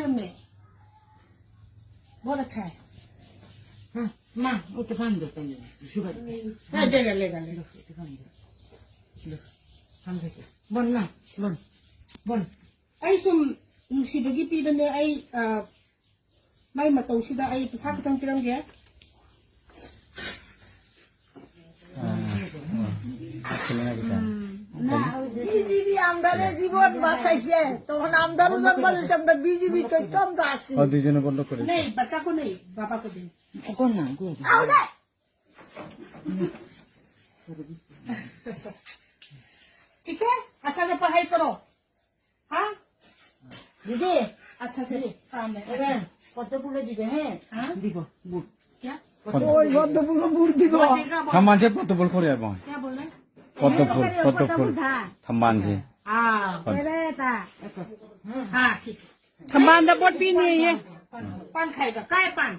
কেমনে বড় খায় হ্যাঁ মা ওটা ফান দে তাই সুগার হ্যাঁ গেলে এটা ফান দে ফান দে বল না বল ay sibagi pila na ay may mataw sida ay pasakit ang pirang gaya BJP আমরা জীবন বাঁচাইছে তখন আমরা বলেছি আমরা বিজেপি তো আমরা আছি দুইজনে বন্ধ করে নেই বাচ্চা কো নেই বাবা কো দিন কোন না গো ठीक है अच्छा से पढ़ाई करो हाँ দিদি अच्छा से काम है এবার কতগুলো দিবে হ্যাঁ দিব বুট क्या ওই বদ্ধপুলো বুড় দিব থাম্বানছে কত বল করে এবং क्या बोल रहे কত ফুল থাম্বানছে हाँ हाँ ठीक है থম্বান দা পট পি নিয়ে पान खाएगा काय पान